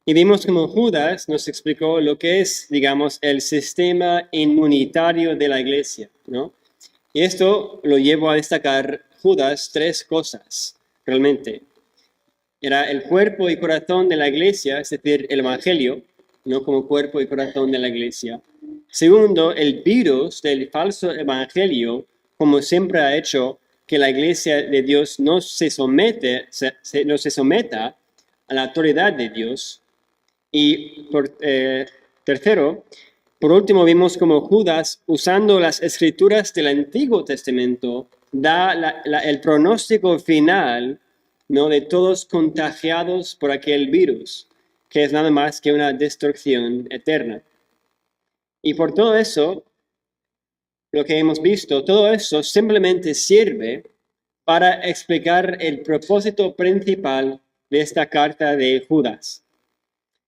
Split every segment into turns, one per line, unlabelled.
Y vimos como Judas nos explicó lo que es, digamos, el sistema inmunitario de la iglesia, ¿no? Y esto lo llevo a destacar Judas tres cosas, realmente. Era el cuerpo y corazón de la iglesia, es decir, el evangelio, no como cuerpo y corazón de la iglesia. Segundo, el virus del falso evangelio, como siempre ha hecho que la iglesia de Dios no se someta a la autoridad de Dios. Y tercero, por último, vimos como Judas, usando las escrituras del Antiguo Testamento, da el pronóstico final, ¿no?, de todos contagiados por aquel virus, que es nada más que una destrucción eterna. Y por todo eso, lo que hemos visto, todo eso simplemente sirve para explicar el propósito principal de esta carta de Judas.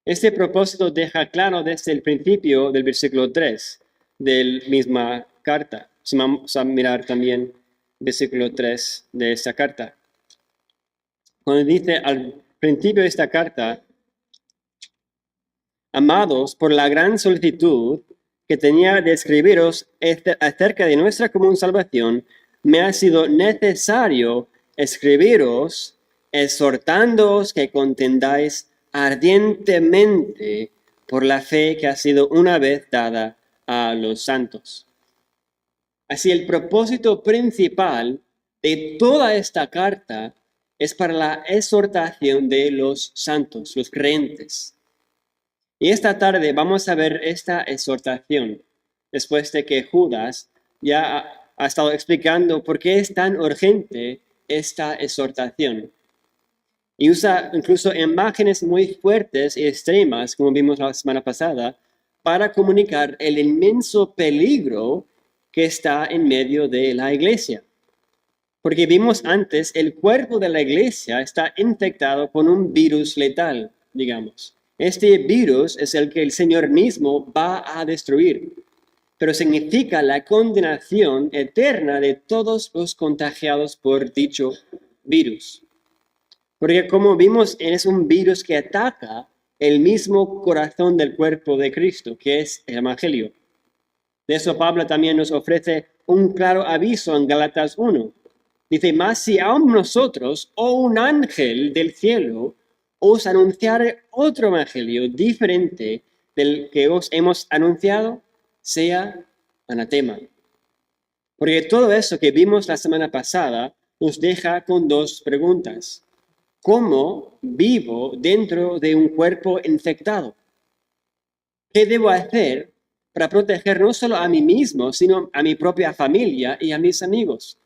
Este propósito deja claro desde el principio del versículo 3 de la misma carta. Vamos a mirar también versículo 3 de esta carta. Cuando dice al principio de esta carta, amados, por la gran solicitud que tenía de escribiros acerca de nuestra común salvación, me ha sido necesario escribiros, exhortándoos que contendáis ardientemente por la fe que ha sido una vez dada a los santos. Así, el propósito principal de toda esta carta es para la exhortación de los santos, los creyentes. Y esta tarde vamos a ver esta exhortación, después de que Judas ya ha estado explicando por qué es tan urgente esta exhortación. Y usa incluso imágenes muy fuertes y extremas, como vimos la semana pasada, para comunicar el inmenso peligro que está en medio de la iglesia. Porque vimos antes, el cuerpo de la iglesia está infectado con un virus letal, digamos. Este virus es el que el Señor mismo va a destruir, pero significa la condenación eterna de todos los contagiados por dicho virus. Porque como vimos, es un virus que ataca el mismo corazón del cuerpo de Cristo, que es el Evangelio. De eso Pablo también nos ofrece un claro aviso en Gálatas 1. Dice, mas si aún nosotros o un ángel del cielo os anunciare otro evangelio diferente del que os hemos anunciado, sea anatema. Porque todo eso que vimos la semana pasada nos deja con dos preguntas. ¿Cómo vivo dentro de un cuerpo infectado? ¿Qué debo hacer para proteger no solo a mí mismo, sino a mi propia familia y a mis amigos?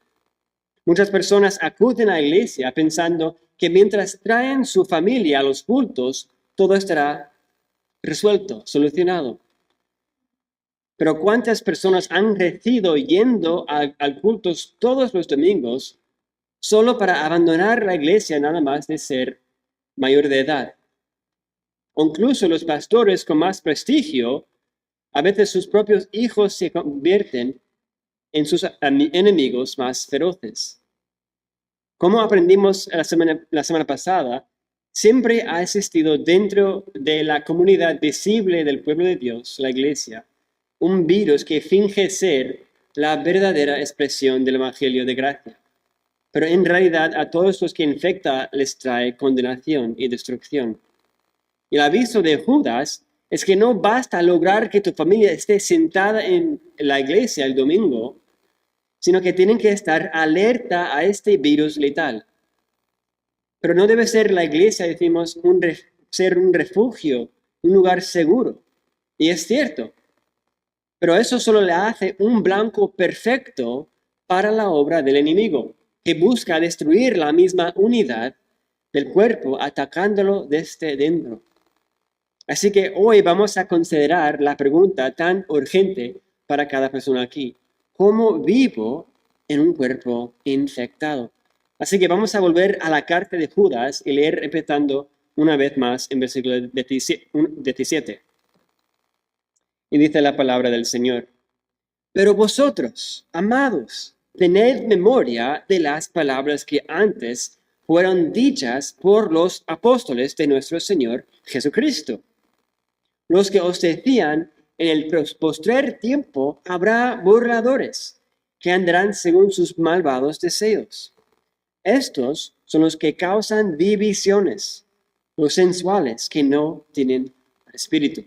Muchas personas acuden a la iglesia pensando que mientras traen su familia a los cultos, todo estará resuelto, solucionado. Pero ¿cuántas personas han crecido yendo al culto todos los domingos solo para abandonar la iglesia nada más de ser mayor de edad? O incluso los pastores con más prestigio, a veces sus propios hijos se convierten en sus enemigos más feroces. Como aprendimos la semana pasada, siempre ha existido dentro de la comunidad visible del pueblo de Dios, la iglesia, un virus que finge ser la verdadera expresión del Evangelio de gracia. Pero en realidad a todos los que infecta les trae condenación y destrucción. Y el aviso de Judas es que no basta lograr que tu familia esté sentada en la iglesia el domingo, sino que tienen que estar alerta a este virus letal. Pero no debe ser la iglesia, decimos, ser un refugio, un lugar seguro. Y es cierto, pero eso solo le hace un blanco perfecto para la obra del enemigo, que busca destruir la misma unidad del cuerpo atacándolo desde dentro. Así que hoy vamos a considerar la pregunta tan urgente para cada persona aquí. ¿Cómo vivo en un cuerpo infectado? Así que vamos a volver a la carta de Judas y leer empezando una vez más en versículo 17. Y dice la palabra del Señor. Pero vosotros, amados, tened memoria de las palabras que antes fueron dichas por los apóstoles de nuestro Señor Jesucristo, los que os decían: en el postrer tiempo habrá burladores, que andarán según sus malvados deseos. Estos son los que causan divisiones, los sensuales que no tienen espíritu.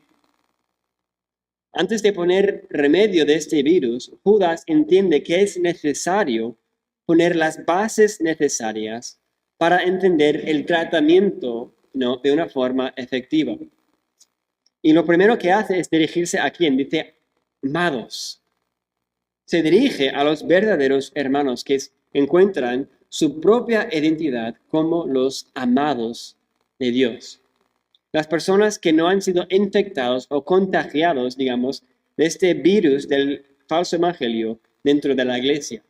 Antes de poner remedio de este virus, Judas entiende que es necesario poner las bases necesarias para entender el tratamiento, ¿no?, de una forma efectiva. Y lo primero que hace es dirigirse a quien dice: amados. Se dirige a los verdaderos hermanos que encuentran su propia identidad como los amados de Dios. Las personas que no han sido infectados o contagiados, digamos, de este virus del falso evangelio dentro de la iglesia.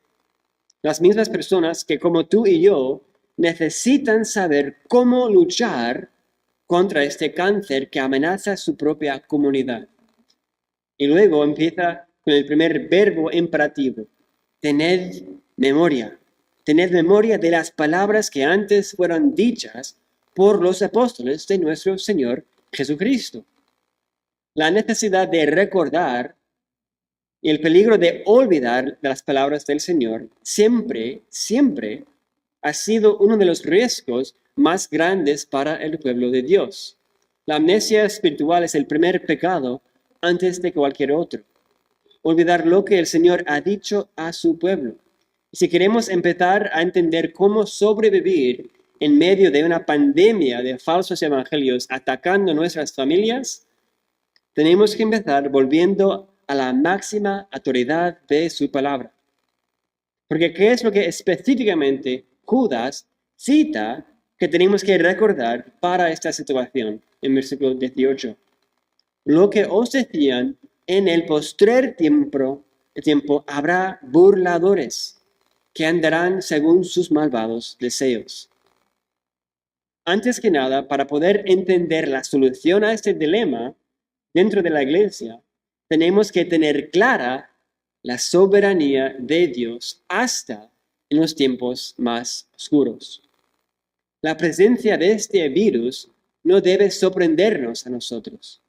Las mismas personas que, como tú y yo, necesitan saber cómo luchar contra este cáncer que amenaza su propia comunidad. Y luego empieza con el primer verbo imperativo: tened memoria. Tened memoria de las palabras que antes fueron dichas por los apóstoles de nuestro Señor Jesucristo. La necesidad de recordar y el peligro de olvidar las palabras del Señor siempre ha sido uno de los riesgos más grandes para el pueblo de Dios. La amnesia espiritual es el primer pecado antes de cualquier otro. Olvidar lo que el Señor ha dicho a su pueblo. Si queremos empezar a entender cómo sobrevivir en medio de una pandemia de falsos evangelios atacando nuestras familias, tenemos que empezar volviendo a la máxima autoridad de su palabra. Porque ¿qué es lo que específicamente Judas cita que tenemos que recordar para esta situación? En versículo 18. Lo que os decían: en el postrer tiempo habrá burladores, que andarán según sus malvados deseos. Antes que nada, para poder entender la solución a este dilema dentro de la iglesia, tenemos que tener clara la soberanía de Dios hasta en los tiempos más oscuros. La presencia de este virus no debe sorprendernos a nosotros,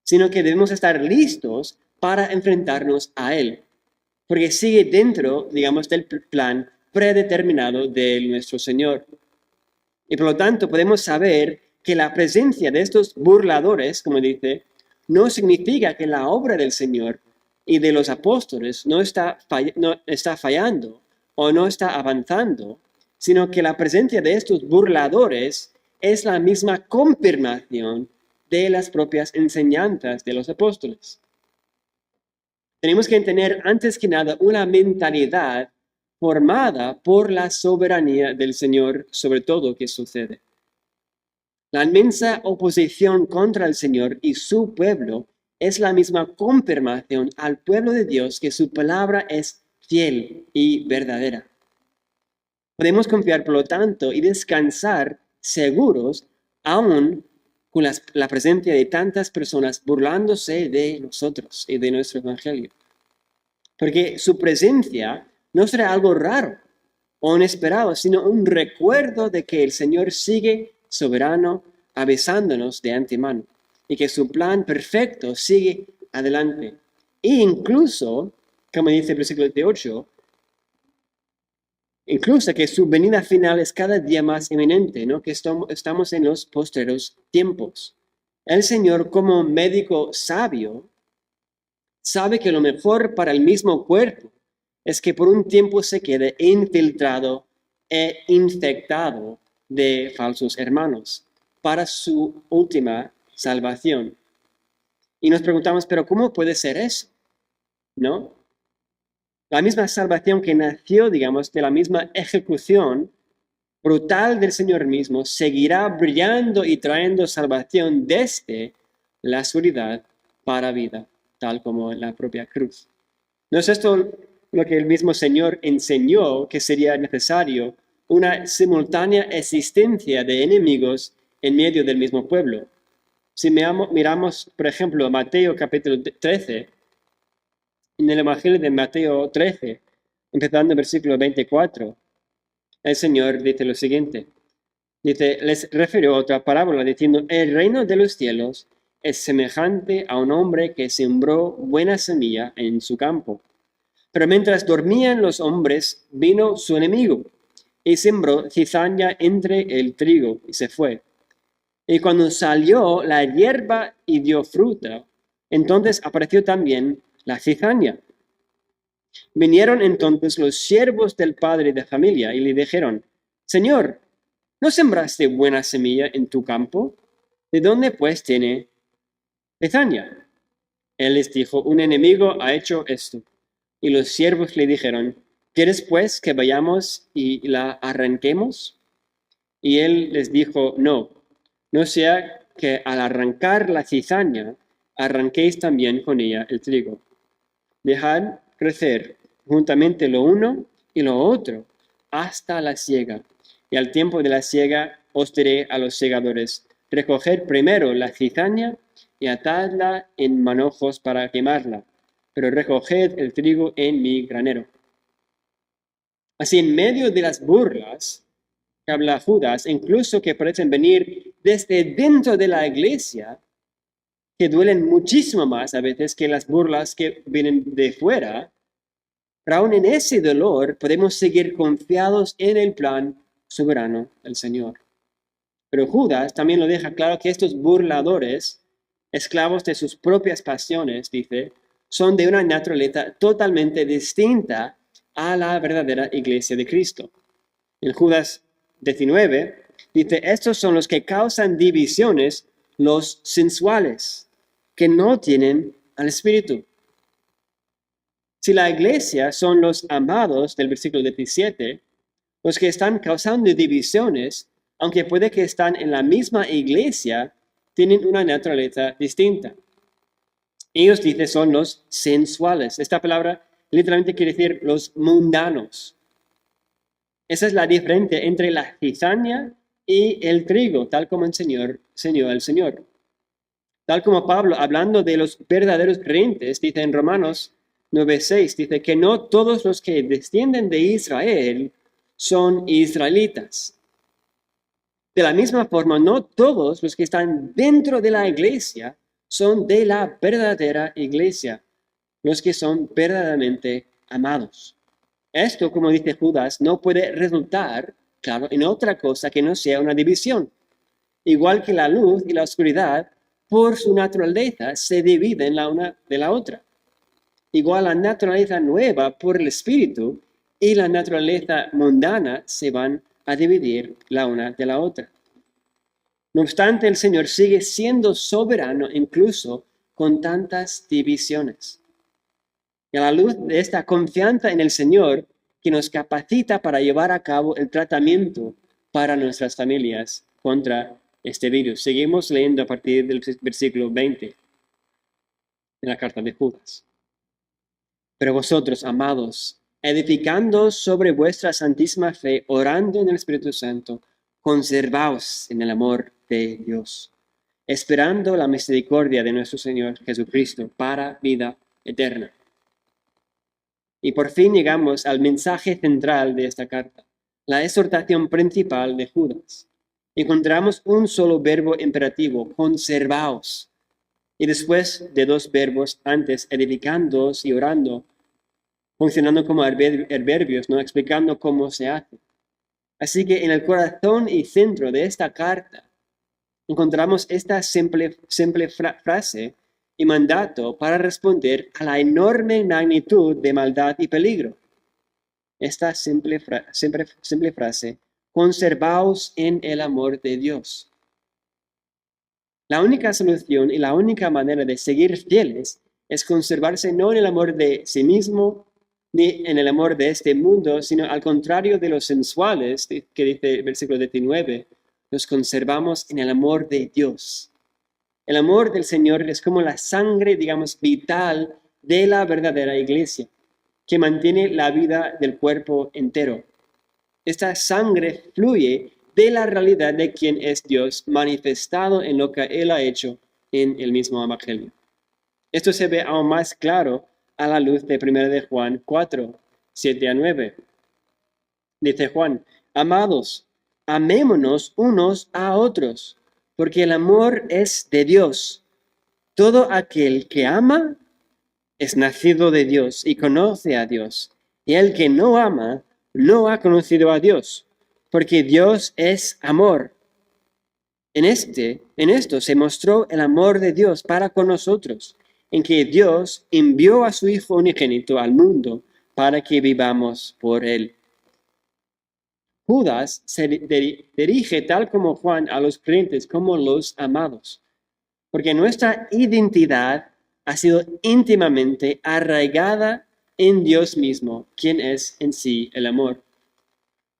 sino que debemos estar listos para enfrentarnos a él, porque sigue dentro, digamos, del plan predeterminado de nuestro Señor. Y por lo tanto podemos saber que la presencia de estos burladores, como dice, no significa que la obra del Señor y de los apóstoles no está fallando o no está avanzando, sino que la presencia de estos burladores es la misma confirmación de las propias enseñanzas de los apóstoles. Tenemos que tener antes que nada una mentalidad formada por la soberanía del Señor sobre todo que sucede. La inmensa oposición contra el Señor y su pueblo es la misma confirmación al pueblo de Dios que su palabra es fiel y verdadera. Podemos confiar, por lo tanto, y descansar seguros aún con la presencia de tantas personas burlándose de nosotros y de nuestro evangelio. Porque su presencia no será algo raro o inesperado, sino un recuerdo de que el Señor sigue soberano, avisándonos de antemano, y que su plan perfecto sigue adelante. E incluso, como dice el versículo 18, incluso que su venida final es cada día más inminente, ¿no? Que estamos en los postreros tiempos. El Señor, como médico sabio, sabe que lo mejor para el mismo cuerpo es que por un tiempo se quede infiltrado e infectado de falsos hermanos para su última salvación. Y nos preguntamos, ¿pero cómo puede ser eso? ¿No? La misma salvación que nació, digamos, de la misma ejecución brutal del Señor mismo, seguirá brillando y trayendo salvación desde la oscuridad para vida, tal como en la propia cruz. ¿No es esto lo que el mismo Señor enseñó que sería necesario una simultánea existencia de enemigos en medio del mismo pueblo? Si miramos, por ejemplo, Mateo capítulo 13, en el Evangelio de Mateo 13, empezando en versículo 24, el Señor dice lo siguiente: Dice, les refirió otra parábola diciendo, el reino de los cielos es semejante a un hombre que sembró buena semilla en su campo. Pero mientras dormían los hombres, vino su enemigo y sembró cizaña entre el trigo y se fue. Y cuando salió la hierba y dio fruta, entonces apareció también la cizaña. Vinieron entonces los siervos del padre de familia y le dijeron, Señor, ¿no sembraste buena semilla en tu campo? ¿De dónde pues tiene cizaña? Él les dijo, un enemigo ha hecho esto. Y los siervos le dijeron, ¿quieres pues que vayamos y la arranquemos? Y él les dijo, no, no sea que al arrancar la cizaña, arranquéis también con ella el trigo. Dejad crecer juntamente lo uno y lo otro hasta la siega. Y al tiempo de la siega os diré a los segadores, recoged primero la cizaña y atadla en manojos para quemarla, pero recoged el trigo en mi granero. Así, en medio de las burlas que habla Judas, incluso que parecen venir desde dentro de la iglesia, que duelen muchísimo más a veces que las burlas que vienen de fuera, pero aún en ese dolor podemos seguir confiados en el plan soberano del Señor. Pero Judas también lo deja claro que estos burladores, esclavos de sus propias pasiones, dice, son de una naturaleza totalmente distinta a la verdadera iglesia de Cristo. En Judas 19 dice, estos son los que causan divisiones, los sensuales, que no tienen al Espíritu. Si la iglesia son los amados del versículo 17, los que están causando divisiones, aunque puede que están en la misma iglesia, tienen una naturaleza distinta. Ellos, dice, son los sensuales. Esta palabra literalmente quiere decir los mundanos. Esa es la diferencia entre la cizaña y el trigo, tal como enseñó el Señor. Tal como Pablo, hablando de los verdaderos creyentes, dice en Romanos 9:6, dice que no todos los que descienden de Israel son israelitas. De la misma forma, no todos los que están dentro de la iglesia son de la verdadera iglesia, los que son verdaderamente amados. Esto, como dice Judas, no puede resultar, claro, en otra cosa que no sea una división. Igual que la luz y la oscuridad, por su naturaleza, se dividen la una de la otra. Igual la naturaleza nueva por el Espíritu y la naturaleza mundana se van a dividir la una de la otra. No obstante, el Señor sigue siendo soberano incluso con tantas divisiones. Y a la luz de esta confianza en el Señor, que nos capacita para llevar a cabo el tratamiento para nuestras familias contra este virus. Seguimos leyendo a partir del versículo 20 de la carta de Judas. Pero vosotros, amados, edificando sobre vuestra santísima fe, orando en el Espíritu Santo, conservaos en el amor de Dios, esperando la misericordia de nuestro Señor Jesucristo para vida eterna. Y por fin llegamos al mensaje central de esta carta, la exhortación principal de Judas. Encontramos un solo verbo imperativo, conservaos, y después de dos verbos antes, edificándoos y orando, funcionando como adverbios, ¿no? Explicando cómo se hace. Así que en el corazón y centro de esta carta encontramos esta simple frase y mandato para responder a la enorme magnitud de maldad y peligro. Esta simple frase, conservaos en el amor de Dios. La única solución y la única manera de seguir fieles es conservarse no en el amor de sí mismo, ni en el amor de este mundo, sino al contrario de los sensuales, que dice el versículo 19, nos conservamos en el amor de Dios. El amor del Señor es como la sangre, digamos, vital de la verdadera iglesia, que mantiene la vida del cuerpo entero. Esta sangre fluye de la realidad de quien es Dios manifestado en lo que Él ha hecho en el mismo Evangelio. Esto se ve aún más claro a la luz de 1 de Juan 4, 7 a 9. Dice Juan, amados, amémonos unos a otros, porque el amor es de Dios. Todo aquel que ama es nacido de Dios y conoce a Dios. Y el que no ama no ha conocido a Dios, porque Dios es amor. En esto se mostró el amor de Dios para con nosotros, en que Dios envió a su Hijo unigénito al mundo para que vivamos por él. Judas se dirige tal como Juan a los creyentes como los amados, porque nuestra identidad ha sido íntimamente arraigada en Dios mismo, quien es en sí el amor.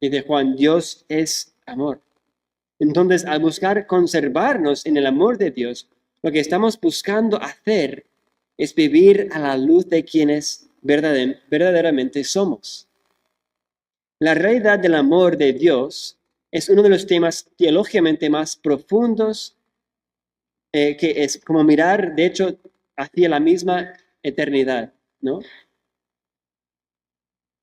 Dice Juan, Dios es amor. Entonces, al buscar conservarnos en el amor de Dios, lo que estamos buscando hacer es vivir a la luz de quienes verdaderamente somos. La realidad del amor de Dios es uno de los temas teológicamente más profundos, que es como mirar, de hecho, hacia la misma eternidad, ¿no?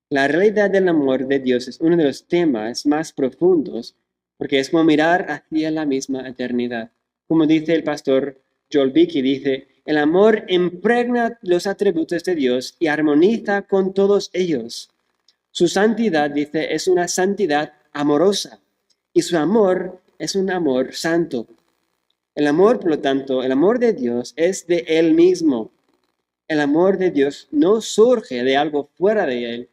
La realidad del amor de Dios es uno de los temas más profundos porque es como mirar hacia la misma eternidad. Como dice el pastor Joel Beeke, dice, el amor impregna los atributos de Dios y armoniza con todos ellos. Su santidad, dice, es una santidad amorosa y su amor es un amor santo. El amor, por lo tanto, el amor de Dios es de Él mismo. El amor de Dios no surge de algo fuera de Él,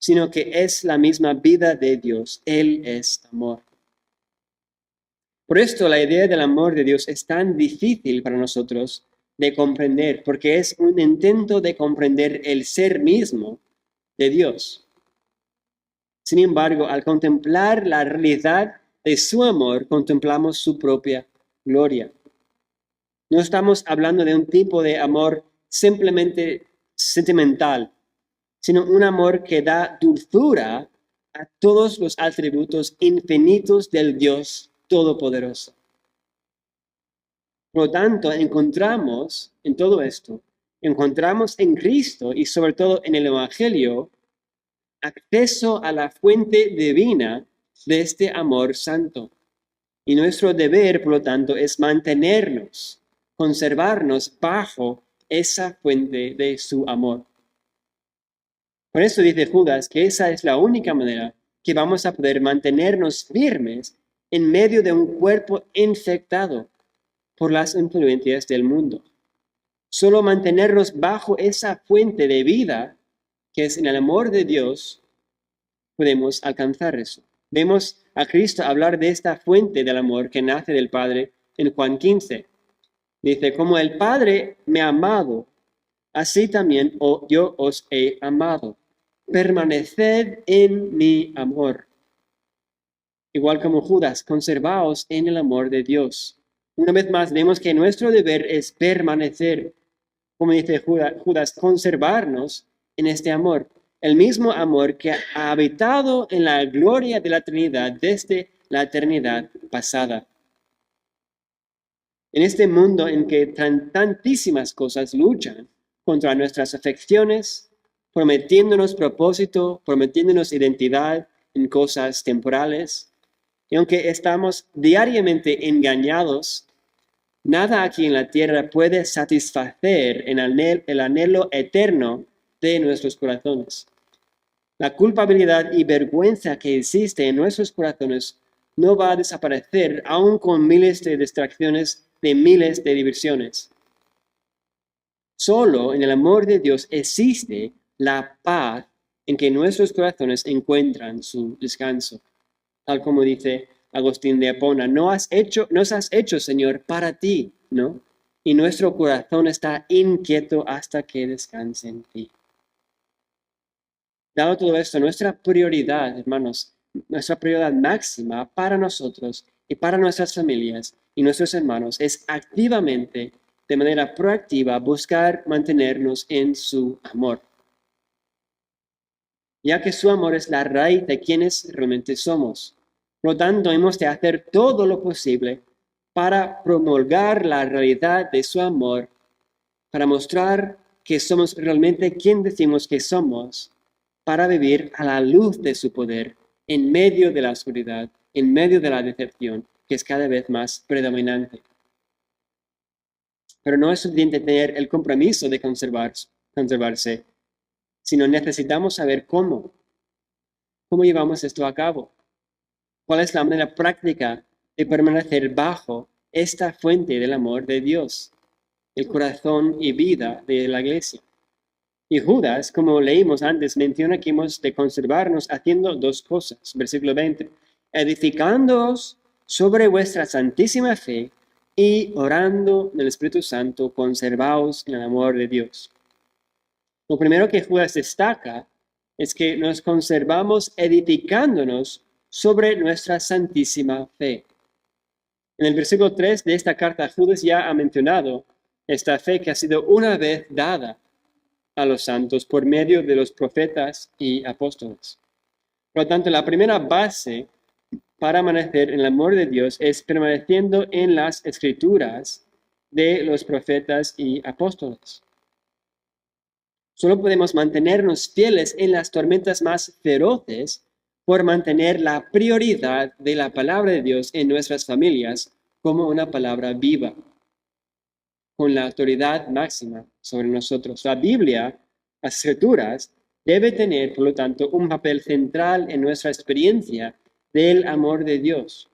sino que es la misma vida de Dios. Él es amor. Por esto la idea del amor de Dios es tan difícil para nosotros de comprender, porque es un intento de comprender el ser mismo de Dios. Sin embargo, al contemplar la realidad de su amor, contemplamos su propia gloria. No estamos hablando de un tipo de amor simplemente sentimental, sino un amor que da dulzura a todos los atributos infinitos del Dios Todopoderoso. Por lo tanto, encontramos en todo esto, encontramos en Cristo y sobre todo en el Evangelio, acceso a la fuente divina de este amor santo. Y nuestro deber, por lo tanto, es mantenernos, conservarnos bajo esa fuente de su amor. Por eso dice Judas que esa es la única manera que vamos a poder mantenernos firmes en medio de un cuerpo infectado por las influencias del mundo. Solo mantenernos bajo esa fuente de vida, que es en el amor de Dios, podemos alcanzar eso. Vemos a Cristo hablar de esta fuente del amor que nace del Padre en Juan 15. Dice, como el Padre me ha amado, así también yo os he amado. Permaneced en mi amor. Igual como Judas, conservaos en el amor de Dios. Una vez más, vemos que nuestro deber es permanecer, como dice Judas, conservarnos en este amor. El mismo amor que ha habitado en la gloria de la Trinidad desde la eternidad pasada. En este mundo en que tantísimas cosas luchan contra nuestras afecciones, prometiéndonos propósito, prometiéndonos identidad en cosas temporales, y aunque estamos diariamente engañados, nada aquí en la tierra puede satisfacer el anhelo eterno de nuestros corazones. La culpabilidad y vergüenza que existe en nuestros corazones no va a desaparecer aún con miles de distracciones, de miles de diversiones. Solo en el amor de Dios existe la paz en que nuestros corazones encuentran su descanso. Tal como dice Agustín de Hipona, nos has hecho, Señor, para ti, ¿no? Y nuestro corazón está inquieto hasta que descanse en ti. Dado todo esto, nuestra prioridad, hermanos, nuestra prioridad máxima para nosotros y para nuestras familias y nuestros hermanos es activamente, de manera proactiva, buscar mantenernos en su amor. Ya que su amor es la raíz de quienes realmente somos. Por lo tanto, hemos de hacer todo lo posible para promulgar la realidad de su amor, para mostrar que somos realmente quien decimos que somos, para vivir a la luz de su poder en medio de la oscuridad en medio de la decepción, que es cada vez más predominante. Pero no es suficiente tener el compromiso de conservarse, sino necesitamos saber cómo. ¿Cómo llevamos esto a cabo? ¿Cuál es la manera práctica de permanecer bajo esta fuente del amor de Dios, el corazón y vida de la iglesia? Y Judas, como leímos antes, menciona que hemos de conservarnos haciendo dos cosas. Versículo 20. Edificándoos sobre vuestra santísima fe y orando en el Espíritu Santo, conservaos en el amor de Dios. Lo primero que Judas destaca es que nos conservamos edificándonos sobre nuestra santísima fe. En el versículo 3 de esta carta, Judas ya ha mencionado esta fe que ha sido una vez dada a los santos por medio de los profetas y apóstoles. Por lo tanto, la primera base para permanecer en el amor de Dios es permaneciendo en las escrituras de los profetas y apóstoles. Solo podemos mantenernos fieles en las tormentas más feroces por mantener la prioridad de la palabra de Dios en nuestras familias como una palabra viva, con la autoridad máxima sobre nosotros. La Biblia, las escrituras, debe tener, por lo tanto, un papel central en nuestra experiencia del amor de Dios.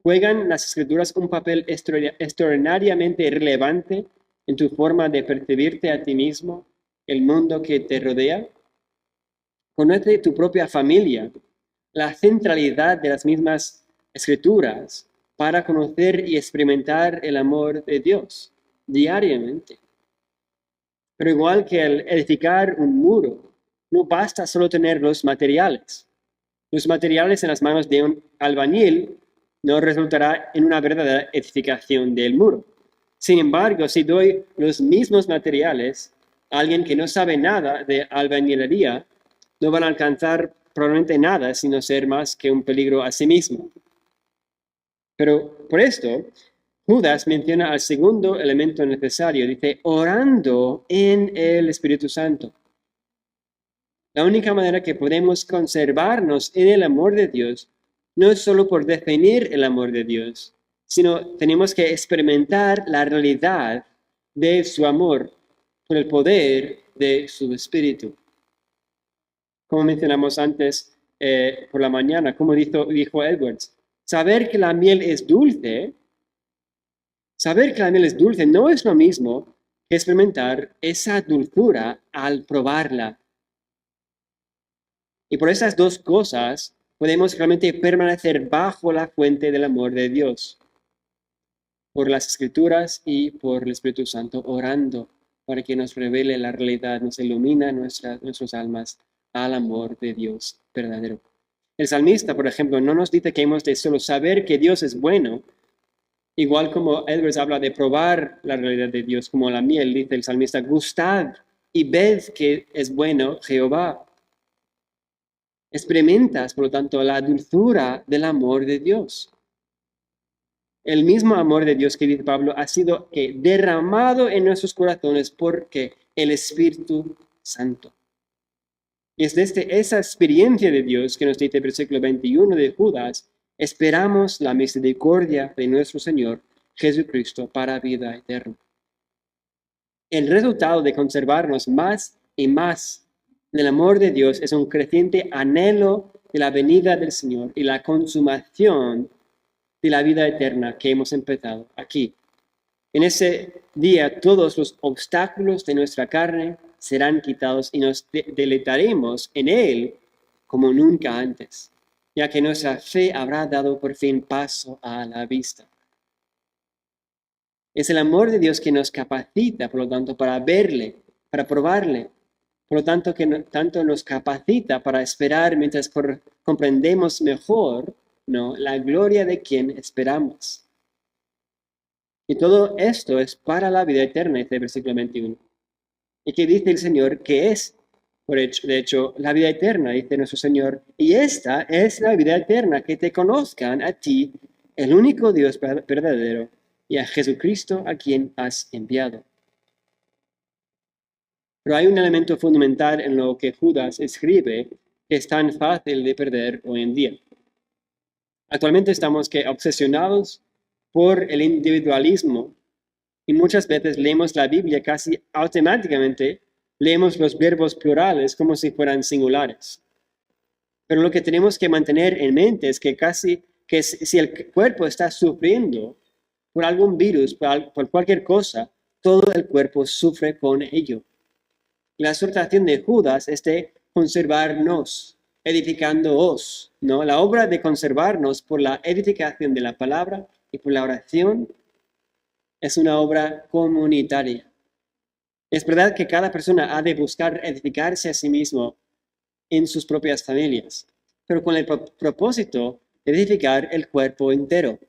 ¿Juegan las escrituras un papel extraordinariamente relevante en tu forma de percibirte a ti mismo, el mundo que te rodea? Conoce tu propia familia, la centralidad de las mismas escrituras para conocer y experimentar el amor de Dios diariamente. Pero igual que al edificar un muro, no basta solo tener los materiales. Los materiales en las manos de un albañil no resultará en una verdadera edificación del muro. Sin embargo, si doy los mismos materiales a alguien que no sabe nada de albañilería, no van a alcanzar probablemente nada, sino ser más que un peligro a sí mismo. Pero por esto, Judas menciona al segundo elemento necesario, dice, orando en el Espíritu Santo. La única manera que podemos conservarnos en el amor de Dios no es solo por definir el amor de Dios, sino tenemos que experimentar la realidad de su amor por el poder de su Espíritu. Como mencionamos antes por la mañana, como dijo Edwards, saber que la miel es dulce no es lo mismo que experimentar esa dulzura al probarla. Y por esas dos cosas podemos realmente permanecer bajo la fuente del amor de Dios, por las Escrituras y por el Espíritu Santo, orando para que nos revele la realidad, nos ilumina nuestras almas al amor de Dios verdadero. El salmista, por ejemplo, no nos dice que hemos de solo saber que Dios es bueno, igual como Edwards habla de probar la realidad de Dios como la miel, dice el salmista, gustad y ved que es bueno Jehová. Experimentas, por lo tanto, la dulzura del amor de Dios. El mismo amor de Dios que dice Pablo ha sido derramado en nuestros corazones porque el Espíritu Santo. Y es desde esa experiencia de Dios que nos dice el versículo 21 de Judas, esperamos la misericordia de nuestro Señor Jesucristo para vida eterna. El resultado de conservarnos más y más del amor de Dios es un creciente anhelo de la venida del Señor y la consumación de la vida eterna que hemos empezado aquí. En ese día todos los obstáculos de nuestra carne serán quitados y nos deleitaremos en Él como nunca antes, ya que nuestra fe habrá dado por fin paso a la vista. Es el amor de Dios que nos capacita, por lo tanto, para verle, para probarle. Por lo tanto, tanto nos capacita para esperar mientras comprendemos mejor, ¿no?, la gloria de quien esperamos. Y todo esto es para la vida eterna, dice el versículo 21. ¿Y qué dice el Señor? Que es, de hecho, la vida eterna, dice nuestro Señor. Y esta es la vida eterna, que te conozcan a ti, el único Dios verdadero, y a Jesucristo a quien has enviado. Pero hay un elemento fundamental en lo que Judas escribe que es tan fácil de perder hoy en día. Actualmente estamos obsesionados por el individualismo y muchas veces leemos la Biblia casi automáticamente, leemos los verbos plurales como si fueran singulares. Pero lo que tenemos que mantener en mente es que si el cuerpo está sufriendo por algún virus, por cualquier cosa, todo el cuerpo sufre con ello. La exhortación de Judas es de conservarnos, edificándoos, ¿no? La obra de conservarnos por la edificación de la palabra y por la oración es una obra comunitaria. Es verdad que cada persona ha de buscar edificarse a sí mismo en sus propias familias, pero con el propósito de edificar el cuerpo entero.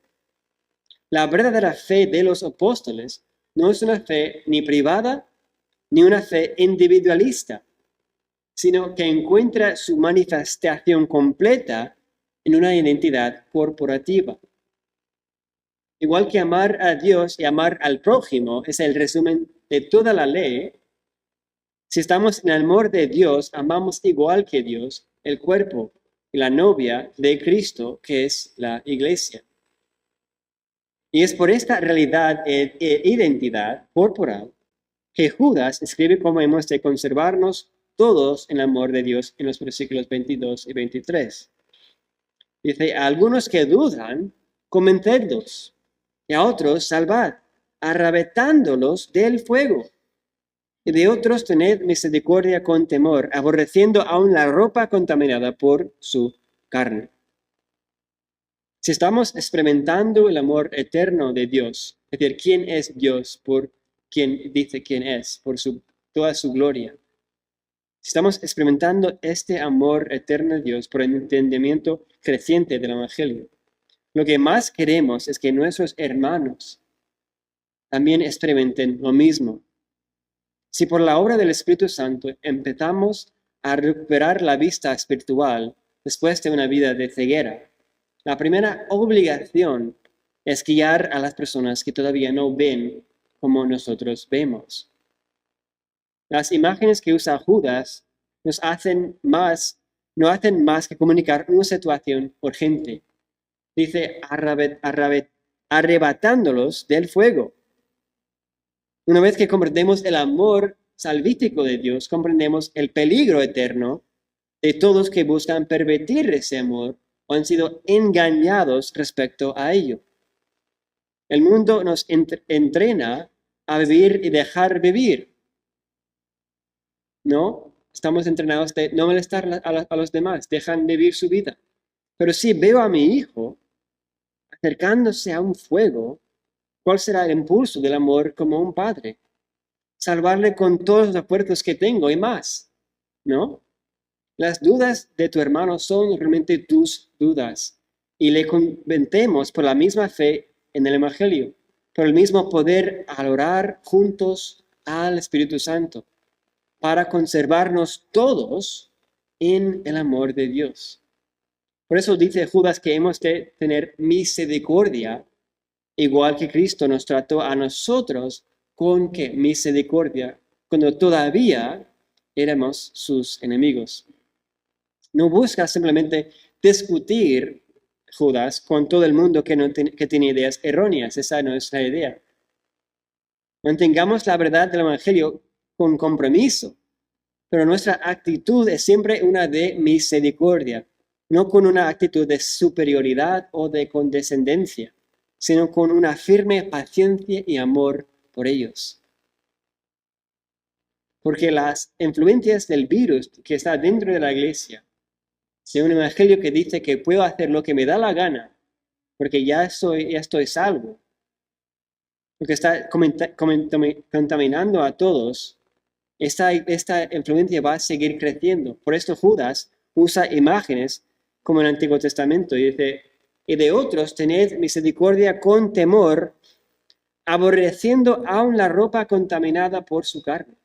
La verdadera fe de los apóstoles no es una fe ni privada ni una fe individualista, sino que encuentra su manifestación completa en una identidad corporativa. Igual que amar a Dios y amar al prójimo es el resumen de toda la ley, si estamos en el amor de Dios, amamos igual que Dios el cuerpo y la novia de Cristo, que es la iglesia. Y es por esta realidad e identidad corporal que Judas escribe cómo hemos de conservarnos todos en el amor de Dios en los versículos 22 y 23. Dice, a algunos que dudan, convencedlos, y a otros salvad, arrebatándolos del fuego. Y de otros tened misericordia con temor, aborreciendo aún la ropa contaminada por su carne. Si estamos experimentando el amor eterno de Dios, es decir, quién es Dios por quien dice quién es, por toda su gloria. Si estamos experimentando este amor eterno de Dios por el entendimiento creciente del Evangelio, lo que más queremos es que nuestros hermanos también experimenten lo mismo. Si por la obra del Espíritu Santo empezamos a recuperar la vista espiritual después de una vida de ceguera, la primera obligación es guiar a las personas que todavía no ven como nosotros vemos. Las imágenes que usa Judas no hacen más que comunicar una situación urgente. Dice, arrebatándolos del fuego. Una vez que comprendemos el amor salvífico de Dios, comprendemos el peligro eterno de todos que buscan pervertir ese amor o han sido engañados respecto a ello. El mundo nos entrena a vivir y dejar vivir. ¿No? Estamos entrenados de no molestar a los demás, dejan vivir su vida. Pero si veo a mi hijo acercándose a un fuego, ¿cuál será el impulso del amor como un padre? Salvarle con todos los esfuerzos que tengo y más, ¿no? Las dudas de tu hermano son realmente tus dudas y le convencemos por la misma fe en el Evangelio, por el mismo poder al orar juntos al Espíritu Santo, para conservarnos todos en el amor de Dios. Por eso dice Judas que hemos de tener misericordia, igual que Cristo nos trató a nosotros con ¿qué? Misericordia, cuando todavía éramos sus enemigos. No busca simplemente discutir, Judas, con todo el mundo que tiene ideas erróneas. Esa no es la idea. Mantengamos la verdad del Evangelio con compromiso, pero nuestra actitud es siempre una de misericordia, no con una actitud de superioridad o de condescendencia, sino con una firme paciencia y amor por ellos. Porque las influencias del virus que está dentro de la iglesia, de un evangelio que dice que puedo hacer lo que me da la gana, porque ya estoy salvo, porque está contaminando a todos, esta influencia va a seguir creciendo. Por esto Judas usa imágenes como en el Antiguo Testamento y dice, y de otros tened misericordia con temor, aborreciendo aún la ropa contaminada por su carne.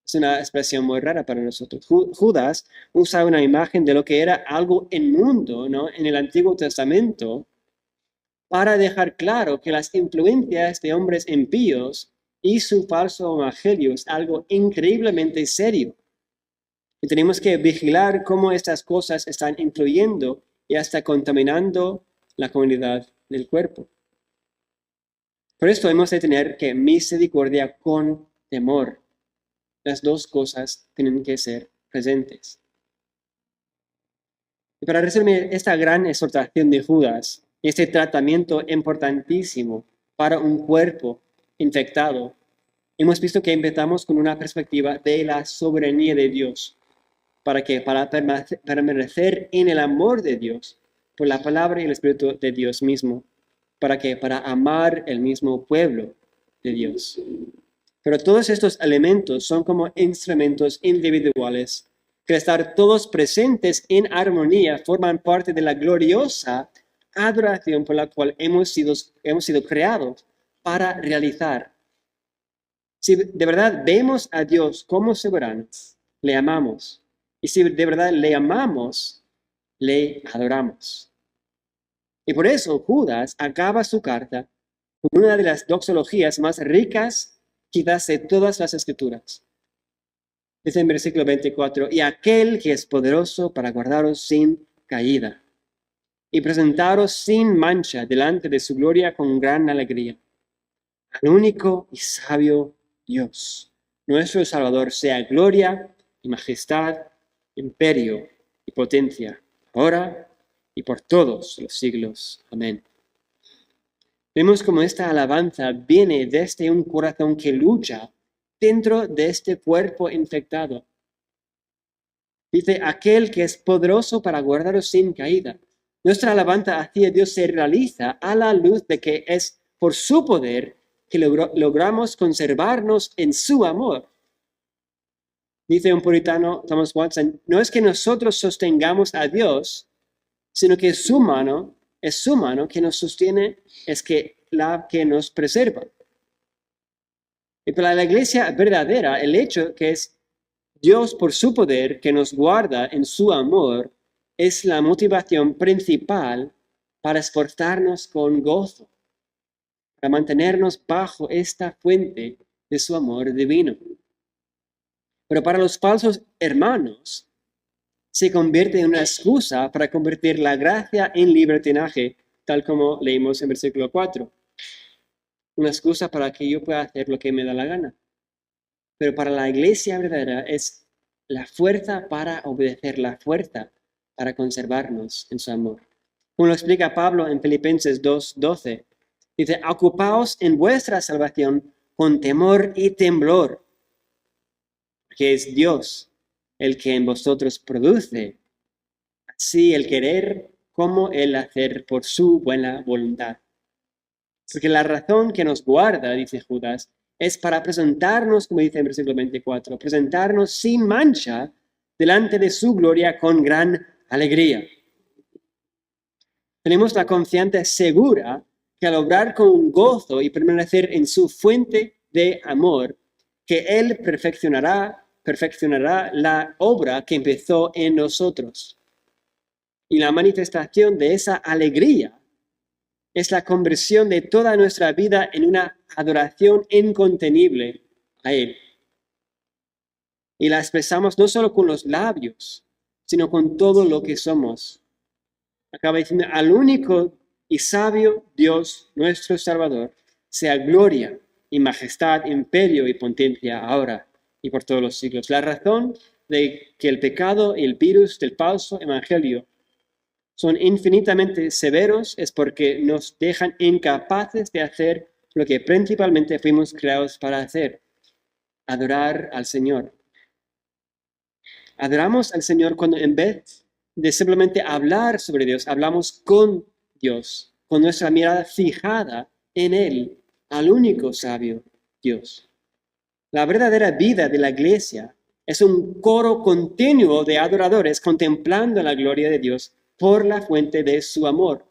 Es una expresión muy rara para nosotros. Judas usa una imagen de lo que era algo inmundo, ¿no? En el Antiguo Testamento, para dejar claro que las influencias de hombres impíos y su falso evangelio es algo increíblemente serio. Y tenemos que vigilar cómo estas cosas están influyendo y hasta contaminando la comunidad del cuerpo. Por esto hemos de tener que misericordia con temor. Las dos cosas tienen que ser presentes. Y para resumir esta gran exhortación de Judas, este tratamiento importantísimo para un cuerpo infectado, hemos visto que empezamos con una perspectiva de la soberanía de Dios. Para permanecer en el amor de Dios, por la palabra y el Espíritu de Dios mismo. Para amar el mismo pueblo de Dios. Pero todos estos elementos son como instrumentos individuales que al estar todos presentes en armonía forman parte de la gloriosa adoración por la cual hemos sido creados para realizar. Si de verdad vemos a Dios como soberano, le amamos. Y si de verdad le amamos, le adoramos. Y por eso Judas acaba su carta con una de las doxologías más ricas, quizás de todas las escrituras. Dice en versículo 24, y aquel que es poderoso para guardaros sin caída y presentaros sin mancha delante de su gloria con gran alegría. Al único y sabio Dios, nuestro Salvador, sea gloria y majestad, imperio y potencia, ahora y por todos los siglos. Amén. Vemos como esta alabanza viene desde un corazón que lucha dentro de este cuerpo infectado. Dice, aquel que es poderoso para guardaros sin caída. Nuestra alabanza hacia Dios se realiza a la luz de que es por su poder que logramos conservarnos en su amor. Dice un puritano, Thomas Watson, no es que nosotros sostengamos a Dios, sino que es su mano que nos sostiene, es la que nos preserva. Y para la iglesia verdadera, el hecho que es Dios por su poder que nos guarda en su amor es la motivación principal para esforzarnos con gozo, para mantenernos bajo esta fuente de su amor divino. Pero para los falsos hermanos, se convierte en una excusa para convertir la gracia en libertinaje, tal como leímos en versículo 4. Una excusa para que yo pueda hacer lo que me da la gana. Pero para la iglesia verdadera es la fuerza para obedecer, la fuerza para conservarnos en su amor. Como lo explica Pablo en Filipenses 2:12, dice, ocupaos en vuestra salvación con temor y temblor, que es Dios el que en vosotros produce así el querer como el hacer por su buena voluntad. Porque la razón que nos guarda, dice Judas, es para presentarnos, como dice en versículo 24, presentarnos sin mancha delante de su gloria con gran alegría. Tenemos la confianza segura que al obrar con gozo y permanecer en su fuente de amor, que Él perfeccionará la obra que empezó en nosotros. Y la manifestación de esa alegría es la conversión de toda nuestra vida en una adoración incontenible a Él. Y la expresamos no solo con los labios, sino con todo lo que somos. Acaba diciendo, al único y sabio Dios, nuestro Salvador, sea gloria y majestad, imperio y potencia ahora y por todos los siglos. La razón de que el pecado y el virus del falso evangelio son infinitamente severos es porque nos dejan incapaces de hacer lo que principalmente fuimos creados para hacer, adorar al Señor. Adoramos al Señor cuando en vez de simplemente hablar sobre Dios, hablamos con Dios, con nuestra mirada fijada en Él, al único sabio Dios. La verdadera vida de la iglesia es un coro continuo de adoradores contemplando la gloria de Dios por la fuente de su amor.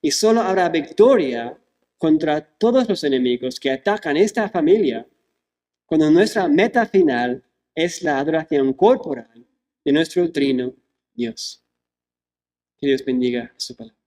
Y solo habrá victoria contra todos los enemigos que atacan esta familia cuando nuestra meta final es la adoración corporal de nuestro trino Dios. Que Dios bendiga su palabra.